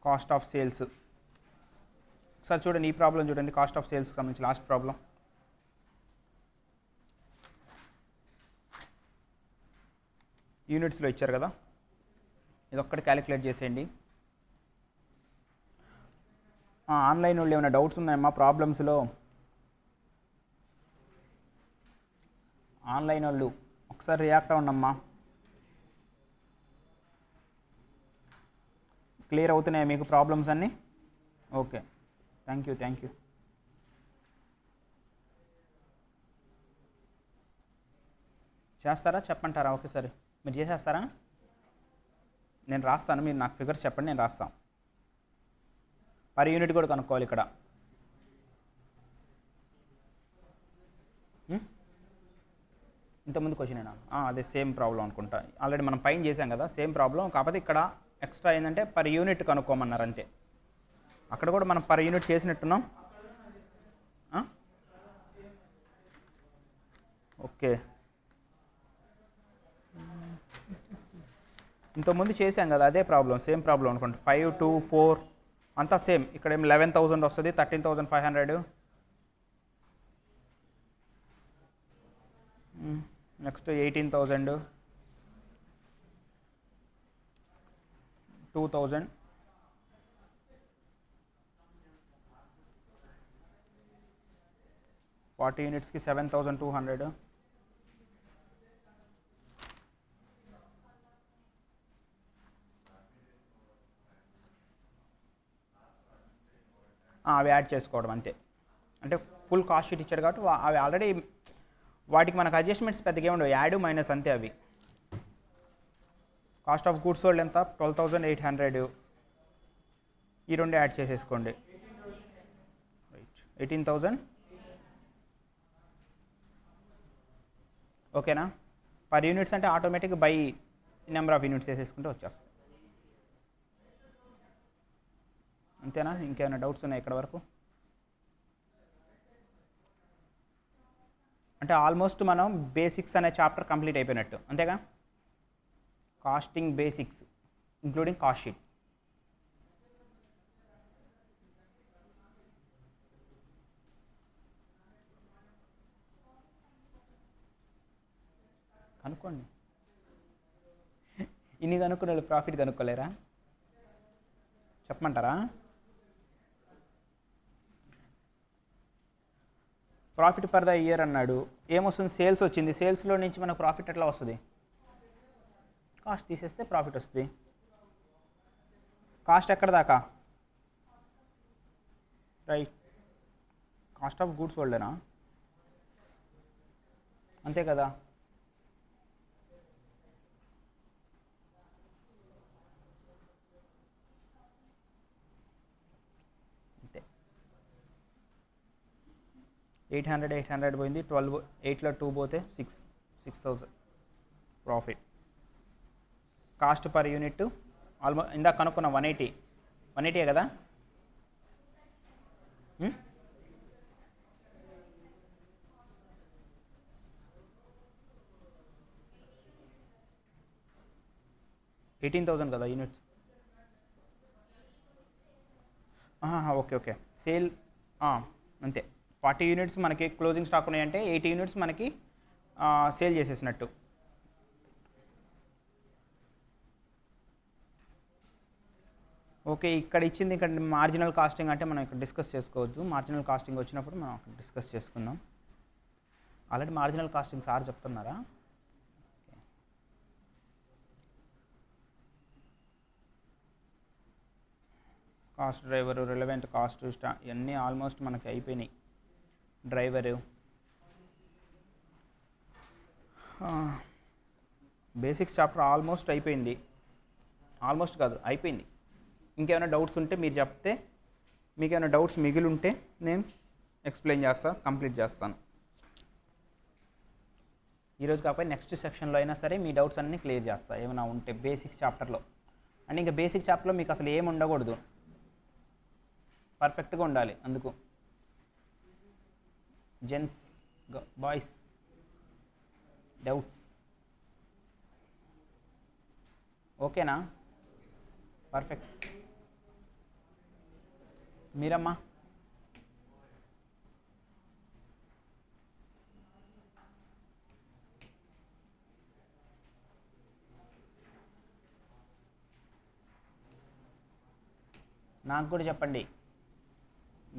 కాస్ట్ ఆఫ్ సేల్స్ సార్ చూడండి, ఈ ప్రాబ్లం చూడండి, కాస్ట్ ఆఫ్ సేల్స్కి సంబంధించి లాస్ట్ ప్రాబ్లం. యూనిట్స్లో ఇచ్చారు కదా, ఇది ఒక్కటి క్యాలిక్యులేట్ చేసేయండి. ఆన్లైన్ వాళ్ళు ఏమైనా డౌట్స్ ఉన్నాయమ్మా ప్రాబ్లమ్స్లో? ఆన్లైన్ వాళ్ళు ఒకసారి రియాక్ట్ అవ్వండమ్మా. క్లియర్ అవుతున్నాయా మీకు ప్రాబ్లమ్స్ అన్నీ? Okay, thank you. చేస్తారా చెప్పంటారా? ఓకే సరే, మీరు చేసేస్తారా? నేను రాస్తాను, మీరు నాకు ఫిగర్స్ చెప్పండి, నేను రాస్తాను. పర్ యూనిట్ కూడా కనుక్కోవాలి ఇక్కడ. ఇంతకుముందు క్వశ్చన్ అయినా అదే సేమ్ ప్రాబ్లం అనుకుంటా, ఆల్రెడీ మనం పైన చేసాం కదా సేమ్ ప్రాబ్లం. కాకపోతే ఇక్కడ ఎక్స్ట్రా ఏంటంటే పర్ యూనిట్ కనుక్కోమన్నారు అంతే. అక్కడ కూడా మనం పర్ యూనిట్ చేసినట్టున్నాం. ఓకే, ఇంతకుముందు చేసాం కదా అదే ప్రాబ్లం, సేమ్ ప్రాబ్లం అనుకోండి. 5 2 4 అంతా సేమ్. ఇక్కడ ఏం 11,000 వస్తుంది, 13,500. నెక్స్ట్ 18,000, 2,000, 40 యూనిట్స్కి 7,200. అవి యాడ్ చేసుకోవడం అంతే. అంటే ఫుల్ కాస్ట్ షీట్ ఇచ్చారు కాబట్టి అవి ఆల్రెడీ వాటికి మనకు అడ్జస్ట్మెంట్స్ పెద్దగా ఉండవు, యాడ్ మైనస్ అంతే అవి. కాస్ట్ ఆఫ్ గూడ్స్ సోల్డ్ ఎంత? 12,800. ఈ రెండు యాడ్ చేసేసుకోండి. రైట్, 18,000. ఓకేనా? పర్ యూనిట్స్ అంటే automatic by number of units వేసేసుకుంటే వచ్చేస్తుంది. అంతేనా? ఇంకేమైనా డౌట్స్ ఉన్నాయి ఇక్కడ వరకు? అంటే ఆల్మోస్ట్ మనం బేసిక్స్ అనే చాప్టర్ కంప్లీట్ అయిపోయినట్టు, అంతేగా? Costing basics including cost sheet. కనుక్కోండి. ఇన్ని కనుక్కునే వాళ్ళు ప్రాఫిట్ కనుక్కోలేరా? చెప్పమంటారా? ప్రాఫిట్ పర్ ద ఇయర్ అన్నాడు, ఏమొస్తుంది? సేల్స్ వచ్చింది. సేల్స్లో నుంచి మనకు ప్రాఫిట్ ఎట్లా వస్తుంది? కాస్ట్ తీసేస్తే ప్రాఫిట్ వస్తుంది. కాస్ట్ ఎక్కడ దాకా? రైట్, కాస్ట్ ఆఫ్ గూడ్స్ సోల్డేనా? అంతే కదా? అంతే. 800 పోయింది, 12, 8లో 2 పోతే 6,000 profit. Cost per unit almost ఇందాక కనుక్కున్న 180 కదా? 18,000 కదా యూనిట్స్? ఓకే ఓకే, సేల్ అంతే. 40 యూనిట్స్ మనకి క్లోజింగ్ స్టాక్ ఉన్నాయంటే 80 యూనిట్స్ మనకి సేల్ చేసేసినట్టు. ఓకే, ఇక్కడ ఇచ్చింది ఇక్కడ మార్జినల్ కాస్టింగ్ అంటే మనం ఇక్కడ డిస్కస్ చేసుకోవద్దు. మార్జినల్ కాస్టింగ్ వచ్చినప్పుడు మనం అక్కడ డిస్కస్ చేసుకుందాం. ఆల్రెడీ మార్జినల్ కాస్టింగ్ సార్ చెప్తున్నారా? కాస్ట్ డ్రైవరు, రిలవెంట్ కాస్ట్ ఇవన్నీ ఆల్మోస్ట్ మనకి అయిపోయినాయి. డ్రైవరు, బేసిక్స్ చాప్టర్ ఆల్మోస్ట్ అయిపోయింది. ఆల్మోస్ట్ కాదు, అయిపోయింది. ఇంకేమైనా డౌట్స్ ఉంటే మీరు చెప్తే, మీకు ఏమైనా డౌట్స్ మిగిలి ఉంటే నేను ఎక్స్ప్లెయిన్ చేస్తాను, కంప్లీట్ చేస్తాను. ఈరోజు కాకపోతే నెక్స్ట్ సెక్షన్లో అయినా సరే మీ డౌట్స్ అన్నీ క్లియర్ చేస్తాను ఏమైనా ఉంటే బేసిక్స్ చాప్టర్లో. అండ్ ఇంకా బేసిక్ చాప్టర్లో మీకు అసలు ఏమి ఉండకూడదు, పర్ఫెక్ట్గా ఉండాలి. అందుకు జెంట్స్, బాయ్స్ డౌట్స్ ఓకేనా? పర్ఫెక్ట్. మీరమ్మా? నాకు కూడా చెప్పండి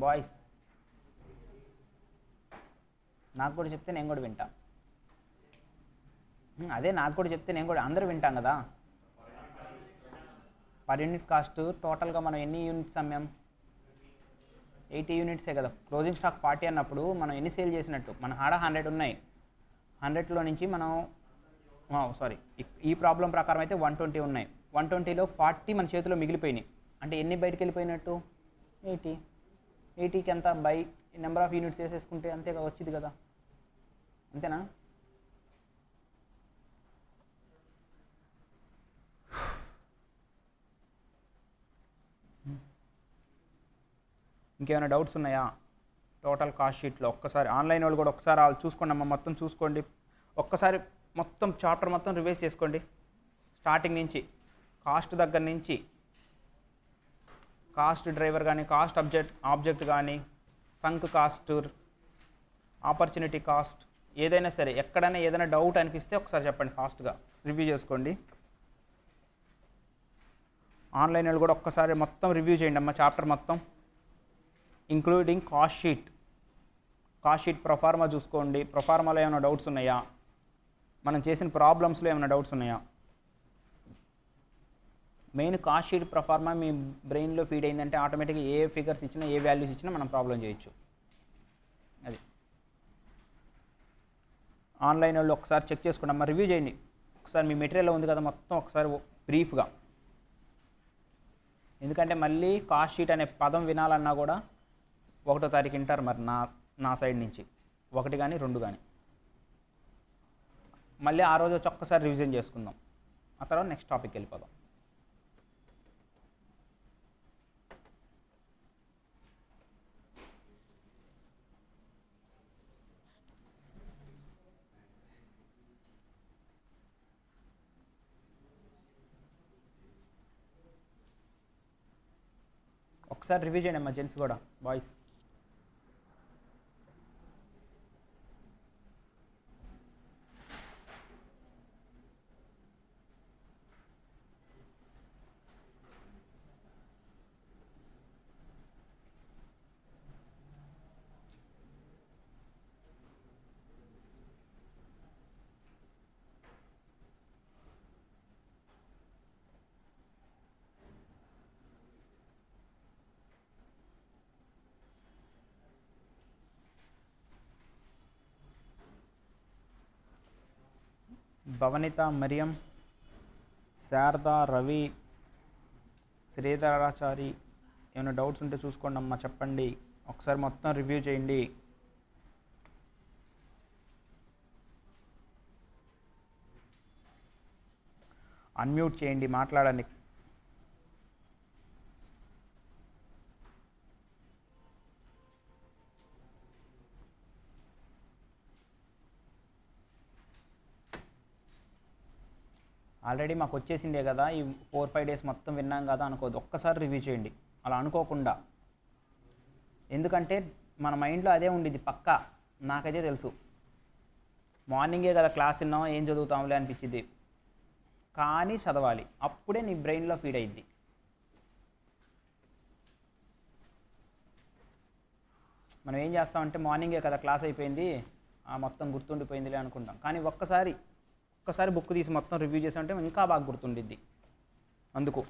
బాయ్స్, నాకు కూడా చెప్తే నేను కూడా వింటా. అదే నాకు కూడా చెప్తే నేను కూడా, అందరూ వింటాం కదా. పర్ యూనిట్ కాస్ట్ టోటల్గా మనం ఎన్ని యూనిట్స్ అమ్మాం? 80 యూనిట్సే కదా. క్లోజింగ్ స్టాక్ 40 అన్నప్పుడు మనం ఎన్ని సేల్ చేసినట్టు? మన ఆడ 100 ఉన్నాయి. 100లో నుంచి మనం సారీ, ఈ ప్రాబ్లం ప్రకారం అయితే 120 ఉన్నాయి. 120లో 40 మన చేతిలో మిగిలిపోయినాయి. అంటే ఎన్ని బయటకు వెళ్ళిపోయినట్టు? 80. 80కి ఎంత? బై నెంబర్ ఆఫ్ యూనిట్స్ వేసేసుకుంటే అంతేగా వచ్చింది కదా. అంతేనా? ఇంకేమైనా డౌట్స్ ఉన్నాయా టోటల్ కాస్ట్ షీట్లో? ఒక్కసారి ఆన్లైన్ వాళ్ళు కూడా ఒకసారి వాళ్ళు చూసుకోండి అమ్మ, మొత్తం చూసుకోండి. ఒక్కసారి మొత్తం చాప్టర్ మొత్తం రివైజ్ చేసుకోండి స్టార్టింగ్ నుంచి. కాస్ట్ దగ్గర నుంచి, కాస్ట్ డ్రైవర్ కానీ, కాస్ట్ ఆబ్జెక్ట్ కానీ, సంక్ కాస్ట్, ఆపర్చునిటీ కాస్ట్, ఏదైనా సరే ఎక్కడైనా ఏదైనా డౌట్ అనిపిస్తే ఒకసారి చెప్పండి, ఫాస్ట్గా రివ్యూ చేసుకోండి. ఆన్లైన్లో కూడా ఒక్కసారి మొత్తం రివ్యూ చేయండి అమ్మ చాప్టర్ మొత్తం, ఇంక్లూడింగ్ కాస్ట్ షీట్ ప్రొఫార్మా చూసుకోండి. ప్రొఫార్మాలో ఏమైనా డౌట్స్ ఉన్నాయా, మనం చేసిన ప్రాబ్లమ్స్లో ఏమైనా డౌట్స్ ఉన్నాయా. మెయిన్ కాస్ట్ షీట్ ప్రొఫార్మా మీ బ్రెయిన్లో ఫీడ్ అయిందంటే ఆటోమేటిక్గా ఏ ఫిగర్స్ ఇచ్చినా ఏ వాల్యూస్ ఇచ్చినా మనం ప్రాబ్లం చేయొచ్చు. అది ఆన్లైన్ వాళ్ళు ఒకసారి చెక్ చేసుకోండి అమ్మ, రివ్యూ చేయండి ఒకసారి. మీ మెటీరియల్ ఉంది కదా మొత్తం ఒకసారి బ్రీఫ్గా. ఎందుకంటే మళ్ళీ కాస్ట్ షీట్ అనే పదం వినాలన్నా కూడా 1వ తారీఖు వింటారు మరి నా సైడ్ నుంచి, 1 కానీ 2 కానీ. మళ్ళీ ఆ రోజు వచ్చి ఒక్కసారి రివిజన్ చేసుకుందాం, ఆ తర్వాత నెక్స్ట్ టాపిక్ వెళ్ళిపోదాం. ఒకసారి రివ్యూ చేయండి అమ్మా జెంట్స్ కూడా, బాయ్స్. భవనిత, మరియం, శారద, రవి, శ్రీధరాచారి, ఏమైనా డౌట్స్ ఉంటే చూసుకోండి అమ్మా, చెప్పండి. ఒకసారి మొత్తం రివ్యూ చేయండి. అన్మ్యూట్ చేయండి, మాట్లాడండి. ఆల్రెడీ మాకు వచ్చేసిందే కదా, ఈ 4-5 డేస్ మొత్తం విన్నాం కదా అనుకోవద్దు, ఒక్కసారి రివ్యూ చేయండి అలా అనుకోకుండా. ఎందుకంటే మన మైండ్లో అదే ఉండిద్ది పక్కా, నాకైతే తెలుసు. మార్నింగే కదా క్లాస్ విన్నాం, ఏం చదువుతాంలే అనిపించింది, కానీ చదవాలి, అప్పుడే నీ బ్రెయిన్లో ఫీడ్ అయ్యిద్ది. మనం ఏం చేస్తామంటే మార్నింగే కదా క్లాస్ అయిపోయింది, మొత్తం గుర్తుండిపోయిందిలే అనుకుంటాం, కానీ ఒక్కసారి బుక్ తీసి మొత్తం రివ్యూ చేసామంటే ఇంకా బాగా గుర్తుండిద్ది. అందుకు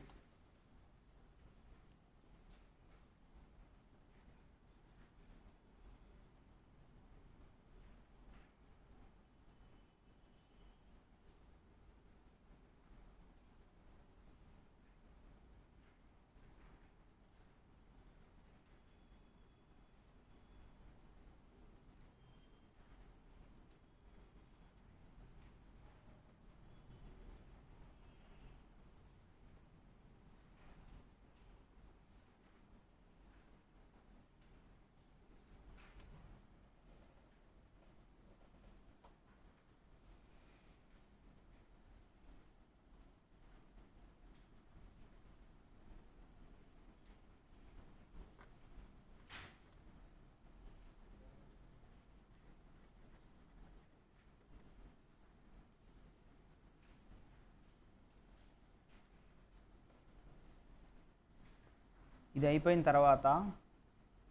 ఇది అయిపోయిన తర్వాత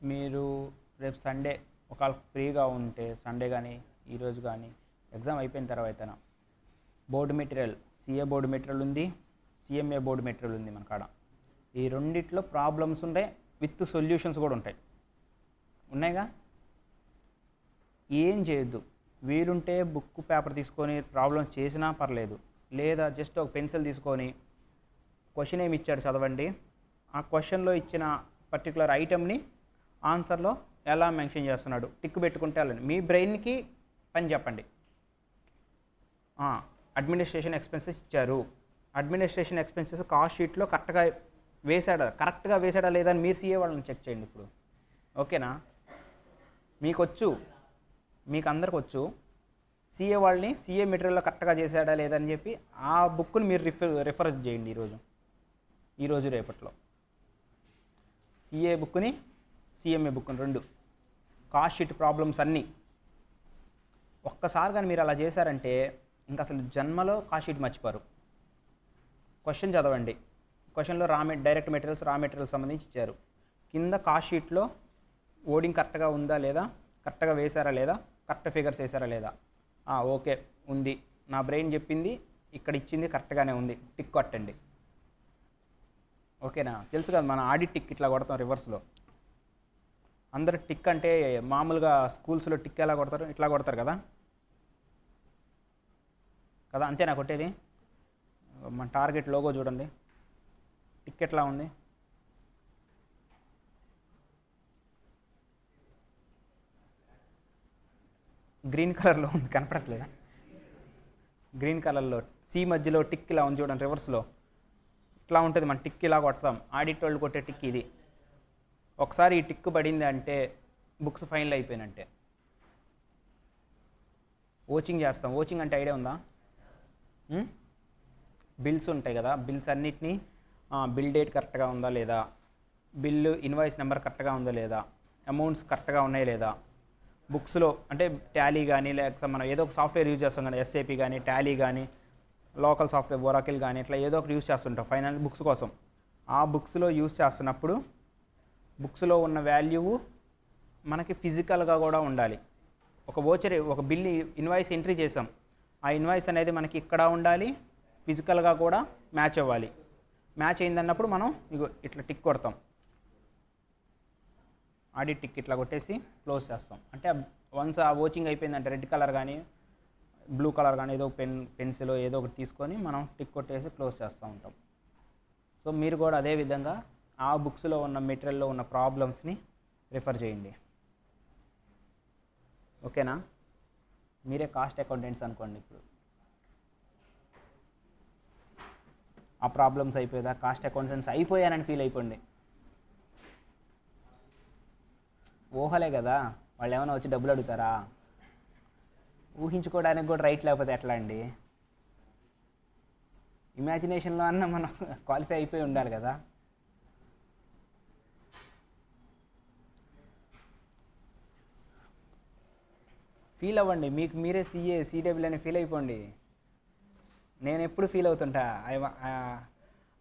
మీరు రేపు సండే ఒకవేళ ఫ్రీగా ఉంటే, సండే కానీ ఈరోజు కానీ ఎగ్జామ్ అయిపోయిన తర్వాత board material, CA board material ఉంది, సిఎంఏ బోర్డు మెటీరియల్ ఉంది మన కాడ. ఈ రెండిట్లో ప్రాబ్లమ్స్ ఉంటాయి, విత్ సొల్యూషన్స్ కూడా ఉంటాయి. ఉన్నాయిగా, ఏం చేయొద్దు. వీలుంటే బుక్ పేపర్ తీసుకొని ప్రాబ్లం చేసినా పర్లేదు, లేదా జస్ట్ ఒక పెన్సిల్ తీసుకొని క్వశ్చన్ ఏమి ఇచ్చాడు చదవండి, ఆ క్వశ్చన్లో ఇచ్చిన పర్టికులర్ ఐటమ్ని ఆన్సర్లో ఎలా మెన్షన్ చేస్తున్నాడు టిక్ పెట్టుకుంటే వెళ్ళండి. మీ బ్రెయిన్కి పని చెప్పండి. అడ్మినిస్ట్రేషన్ ఎక్స్పెన్సెస్ ఇచ్చారు, అడ్మినిస్ట్రేషన్ ఎక్స్పెన్సెస్ కాస్ట్ షీట్లో కరెక్ట్గా వేసాడా లేదా అని మీరు సీఏ వాళ్ళని చెక్ చేయండి ఇప్పుడు. ఓకేనా, మీకు అందరికి వచ్చు. సీఏ వాళ్ళని సీఏ మెటీరియల్లో కరెక్ట్గా చేశాడా లేదని చెప్పి ఆ బుక్ని మీరు రిఫర్ చేయండి ఈరోజు రేపట్లో. సీఏ బుక్ని సిఎంఏ బుక్ని రెండు కాస్ట్ షీట్ ప్రాబ్లమ్స్ అన్నీ ఒక్కసారి కానీ మీరు అలా చేశారంటే ఇంకా అసలు జన్మలో కాస్ట్ షీట్ మర్చిపోరు. క్వశ్చన్ చదవండి. క్వశ్చన్లో డైరెక్ట్ మెటీరియల్స్ రా మెటీరియల్స్ సంబంధించి ఇచ్చారు. కింద కాస్ట్ షీట్లో ఓడింగ్ కరెక్ట్గా ఉందా లేదా, కరెక్ట్గా వేశారా లేదా, కరెక్ట్ ఫిగర్స్ వేసారా లేదా, ఓకే ఉంది, నా బ్రెయిన్ చెప్పింది ఇక్కడ ఇచ్చింది కరెక్ట్గానే ఉంది, టిక్ కొట్టండి. ఓకేనా? తెలుసు కదా మన ఆడిట్ టిక్ ఇట్లా కొడతాం రివర్స్లో. అందరు టిక్ అంటే మామూలుగా స్కూల్స్లో టిక్ ఎలా కొడతారు, ఇట్లా కొడతారు కదా అంతేనా కొట్టేది? మన టార్గెట్ లోగో చూడండి, టిక్ ఎట్లా ఉంది. గ్రీన్ కలర్లో ఉంది, కనపడట్లేదా? గ్రీన్ కలర్లో సి మధ్యలో టిక్ ఇలా ఉంది చూడండి, రివర్స్లో ఇట్లా ఉంటుంది. మన టిక్ ఇలా కొడతాం. ఆడిట్ వాళ్ళు కొట్టే టిక్ ఇది. ఒకసారి ఈ టిక్ పడింది అంటే బుక్స్ ఫైనల్ అయిపోయినట్టే. ఓచింగ్ చేస్తాం. ఓచింగ్ అంటే ఐడియా ఉందా? బిల్స్ ఉంటాయి కదా, బిల్స్ అన్నిటినీ బిల్ డేట్ కరెక్ట్గా ఉందా లేదా, బిల్లు ఇన్వాయిస్ నెంబర్ కరెక్ట్గా ఉందా లేదా, అమౌంట్స్ కరెక్ట్గా ఉన్నాయా లేదా, బుక్స్లో అంటే టాలీ కానీ లేకపోతే మనం ఏదో ఒక సాఫ్ట్వేర్ యూజ్ చేస్తాం కానీ ఎస్ఏపీ కానీ టాలీ కానీ లోకల్ సాఫ్ట్వేర్ ఒరాకిల్ కానీ ఇట్లా ఏదో ఒకటి యూజ్ చేస్తుంటాం ఫైనల్ బుక్స్ కోసం. ఆ బుక్స్లో యూజ్ చేస్తున్నప్పుడు బుక్స్లో ఉన్న వాల్యూ మనకి ఫిజికల్గా కూడా ఉండాలి. ఒక బిల్ ఇన్వాయిస్ ఎంట్రీ చేసాం, ఆ ఇన్వాయిస్ అనేది మనకి ఇక్కడ ఉండాలి, ఫిజికల్గా కూడా మ్యాచ్ అవ్వాలి. మ్యాచ్ అయిందన్నప్పుడు మనం ఇట్లా టిక్ కొడతాం. ఆడిట్ టిక్ ఇట్లా కొట్టేసి క్లోజ్ చేస్తాం. అంటే వన్స్ ఆ ఓచింగ్ అయిపోయిందంటే రెడ్ కలర్ కానీ బ్లూ కలర్ కానీ ఏదో పెన్సిల్ ఏదో ఒకటి తీసుకొని మనం టిక్ కొట్టేసి క్లోజ్ చేస్తూ ఉంటాం. సో మీరు కూడా అదే విధంగా ఆ బుక్స్లో ఉన్న మెటీరియల్లో ఉన్న ప్రాబ్లమ్స్ని రిఫర్ చేయండి. ఓకేనా? మీరే కాస్ట్ అకౌంటెంట్స్ అనుకోండి. ఇప్పుడు ఆ ప్రాబ్లమ్స్ అయిపోయేదా కాస్ట్ అకౌంటెంట్స్ అయిపోయానని ఫీల్ అయిపోండి. ఊహలే కదా, వాళ్ళు ఏమైనా వచ్చి డబ్బులు అడుగుతారా? ఊహించుకోవడానికి కూడా రైట్ లేకపోతే ఎట్లా అండి? ఇమాజినేషన్లో అన్న మనం క్వాలిఫై అయిపోయి ఉండాలి కదా. ఫీల్ అవ్వండి, మీకు మీరే సిడబ్ల్యూ అని ఫీల్ అయిపోండి. నేను ఎప్పుడు ఫీల్ అవుతుంటా,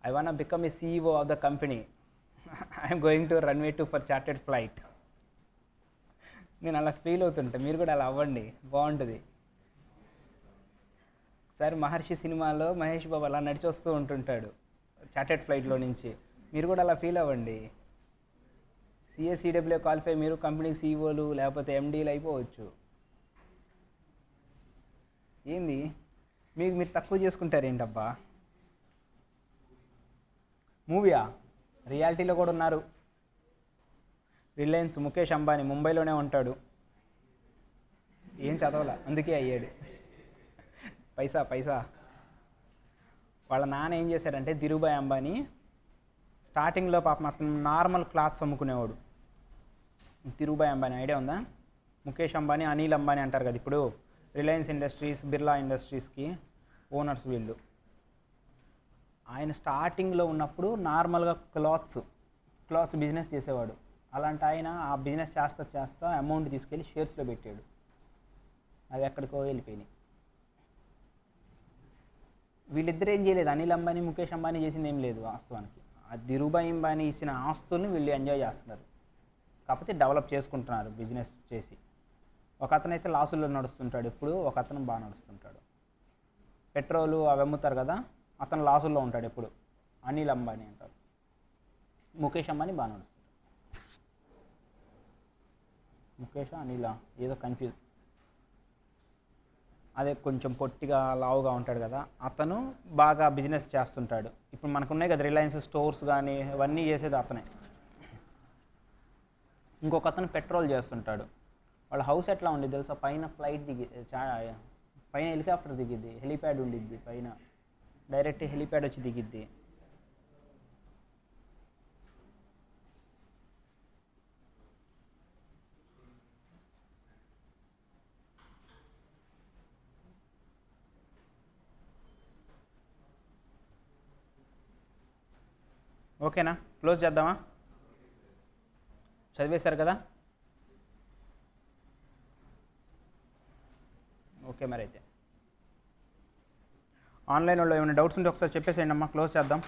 I want become a CEO of the company, I'm going to runway to for chartered flight. నేను అలా ఫీల్ అవుతుంటా, మీరు కూడా అలా అవ్వండి, బాగుంటుంది. ఒకసారి మహర్షి సినిమాలో మహేష్ బాబు అలా నడిచి వస్తూ ఉంటుంటాడు చార్టెడ్ ఫ్లైట్లో నుంచి. మీరు కూడా అలా ఫీల్ అవ్వండి. సిడబ్ల్యూ క్వాలిఫై మీరు కంపెనీకి CEOలు లేకపోతే MDలు అయిపోవచ్చు. ఏంది మీరు తక్కువ చేసుకుంటారు ఏంటబ్బా? మూవీయా? రియాలిటీలో కూడా ఉన్నారు. రిలయన్స్ ముఖేష్ అంబానీ ముంబైలోనే ఉంటాడు. ఏం చదవాల, అందుకే అయ్యాడు. పైసా. వాళ్ళ నాన్న ఏం చేశాడంటే ధీరుభాయ్ అంబానీ స్టార్టింగ్లో పాపం అతను నార్మల్ క్లాత్స్ అమ్ముకునేవాడు. ధీరుభాయ్ అంబానీ ఐడియా ఉందా? ముఖేష్ అంబానీ అనిల్ అంబానీ అంటారు కదా ఇప్పుడు రిలయన్స్ ఇండస్ట్రీస్ బిర్లా ఇండస్ట్రీస్కి ఓనర్స్ వీళ్ళు. ఆయన స్టార్టింగ్లో ఉన్నప్పుడు నార్మల్గా క్లాత్స్ బిజినెస్ చేసేవాడు. అలాంటి ఆయన ఆ బిజినెస్ చేస్తా అమౌంట్ తీసుకెళ్ళి షేర్స్లో పెట్టాడు. అవి ఎక్కడికో వెళ్ళిపోయినాయి. వీళ్ళిద్దరు ఏం చేయలేదు, అనిల్ అంబానీ ముఖేష్ అంబానీ చేసింది ఏం లేదు వాస్తవానికి. ఆ ధీరుభాయ్ అంబానీ ఇచ్చిన ఆస్తుల్ని వీళ్ళు ఎంజాయ్ చేస్తున్నారు, కాకపోతే డెవలప్ చేసుకుంటున్నారు బిజినెస్ చేసి. ఒక అతను అయితే లాసుల్లో నడుస్తుంటాడు ఎప్పుడు, ఒక అతను బాగా నడుస్తుంటాడు. పెట్రోలు అవి అమ్ముతారు కదా, అతను లాసుల్లో ఉంటాడు ఎప్పుడు. అనిల్ అంబానీ అంటారు. ముఖేష్ అంబానీ బాగా నడుస్తాడు. ముఖేష్ అనిల్ ఏదో కన్ఫ్యూజ్. అదే కొంచెం పొట్టిగా లావుగా ఉంటాడు కదా, అతను బాగా బిజినెస్ చేస్తుంటాడు. ఇప్పుడు మనకున్నాయి కదా రిలయన్స్ స్టోర్స్ కానీ ఇవన్నీ చేసేది అతనే. ఇంకొక అతను పెట్రోల్ చేస్తుంటాడు. వాళ్ళ హౌస్ ఎట్లా ఉండేది తెలుసా? పైన ఫ్లైట్ పైన హెలికాప్టర్ దిగిద్ది, హెలిప్యాడ్ ఉండిద్ది పైన, డైరెక్ట్ హెలిప్యాడ్ వచ్చి దిగిద్ది. ఓకేనా, క్లోజ్ చేద్దామా? చదివేశారు కదా? ఓకే, మరి అయితే ఆన్లైన్ వాళ్ళు ఏమైనా డౌట్స్ ఉంటే ఒకసారి చెప్పేసేయండి అమ్మా, క్లోజ్ చేద్దాం.